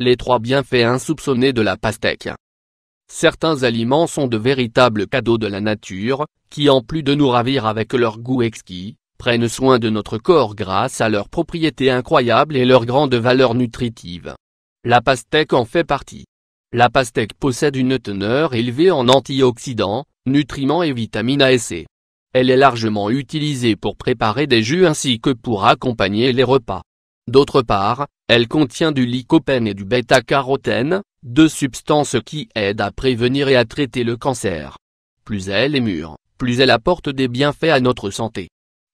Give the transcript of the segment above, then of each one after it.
Les 3 bienfaits insoupçonnés de la pastèque. Certains aliments sont de véritables cadeaux de la nature, qui en plus de nous ravir avec leur goût exquis, prennent soin de notre corps grâce à leurs propriétés incroyables et leur grande valeur nutritive. La pastèque en fait partie. La pastèque possède une teneur élevée en antioxydants, nutriments et vitamines A et C. Elle est largement utilisée pour préparer des jus ainsi que pour accompagner les repas. D'autre part, elle contient du lycopène et du bêta-carotène, 2 substances qui aident à prévenir et à traiter le cancer. Plus elle est mûre, plus elle apporte des bienfaits à notre santé.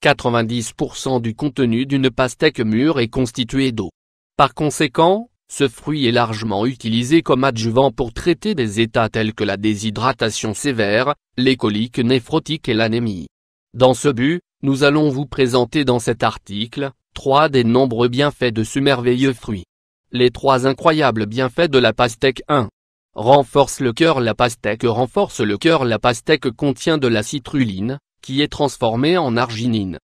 90% du contenu d'une pastèque mûre est constitué d'eau. Par conséquent, ce fruit est largement utilisé comme adjuvant pour traiter des états tels que la déshydratation sévère, les coliques néphrotiques et l'anémie. Dans ce but, nous allons vous présenter dans cet article 3 des nombreux bienfaits de ce merveilleux fruit. Les 3 incroyables bienfaits de la pastèque. 1. Renforce le cœur. La pastèque renforce le cœur. La pastèque contient de la citrulline, qui est transformée en arginine.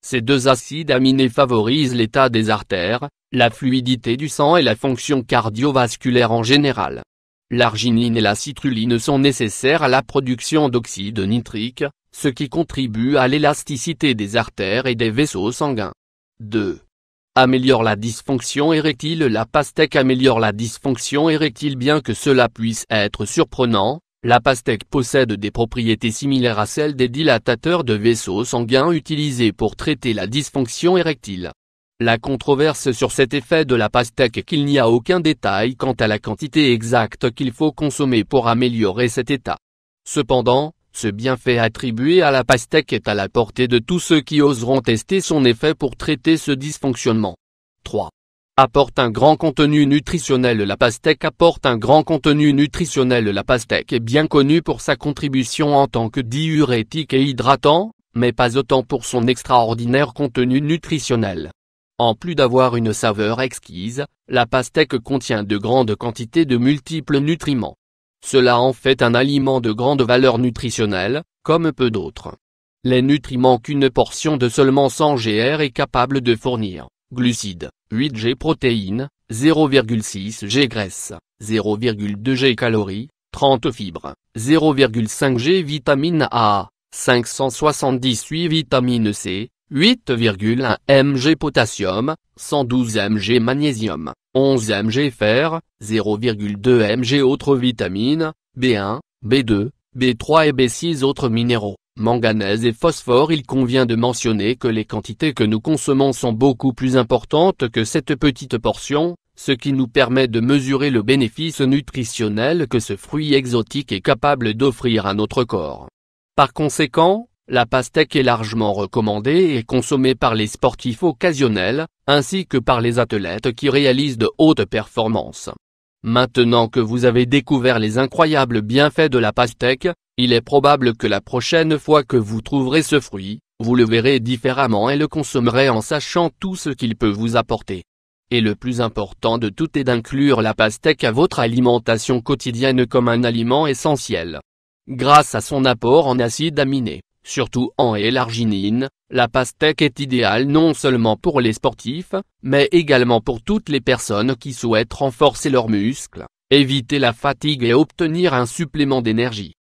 Ces 2 acides aminés favorisent l'état des artères, la fluidité du sang et la fonction cardiovasculaire en général. L'arginine et la citrulline sont nécessaires à la production d'oxyde nitrique, ce qui contribue à l'élasticité des artères et des vaisseaux sanguins. 2. Améliore la dysfonction érectile. La pastèque améliore la dysfonction érectile. Bien que cela puisse être surprenant, la pastèque possède des propriétés similaires à celles des dilatateurs de vaisseaux sanguins utilisés pour traiter la dysfonction érectile. La controverse sur cet effet de la pastèque est qu'il n'y a aucun détail quant à la quantité exacte qu'il faut consommer pour améliorer cet état. Cependant, ce bienfait attribué à la pastèque est à la portée de tous ceux qui oseront tester son effet pour traiter ce dysfonctionnement. 3. Apporte un grand contenu nutritionnel. La pastèque apporte un grand contenu nutritionnel. La pastèque est bien connue pour sa contribution en tant que diurétique et hydratant, mais pas autant pour son extraordinaire contenu nutritionnel. En plus d'avoir une saveur exquise, la pastèque contient de grandes quantités de multiples nutriments. Cela en fait un aliment de grande valeur nutritionnelle, comme peu d'autres. Les nutriments qu'une portion de seulement 100 gr est capable de fournir: glucides, 8 g protéines, 0,6 g graisses, 0,2 g calories, 30 fibres, 0,5 g vitamine A, 578 vitamine C, 8,1 mg potassium, 112 mg magnésium, 11 mg fer, 0,2 mg autres vitamines, B1, B2, B3 et B6 autres minéraux, manganèse et phosphore. Il convient de mentionner que les quantités que nous consommons sont beaucoup plus importantes que cette petite portion, ce qui nous permet de mesurer le bénéfice nutritionnel que ce fruit exotique est capable d'offrir à notre corps. Par conséquent, la pastèque est largement recommandée et consommée par les sportifs occasionnels, ainsi que par les athlètes qui réalisent de hautes performances. Maintenant que vous avez découvert les incroyables bienfaits de la pastèque, il est probable que la prochaine fois que vous trouverez ce fruit, vous le verrez différemment et le consommerez en sachant tout ce qu'il peut vous apporter. Et le plus important de tout est d'inclure la pastèque à votre alimentation quotidienne comme un aliment essentiel. Grâce à son apport en acides aminés, surtout en L-arginine, la pastèque est idéale non seulement pour les sportifs, mais également pour toutes les personnes qui souhaitent renforcer leurs muscles, éviter la fatigue et obtenir un supplément d'énergie.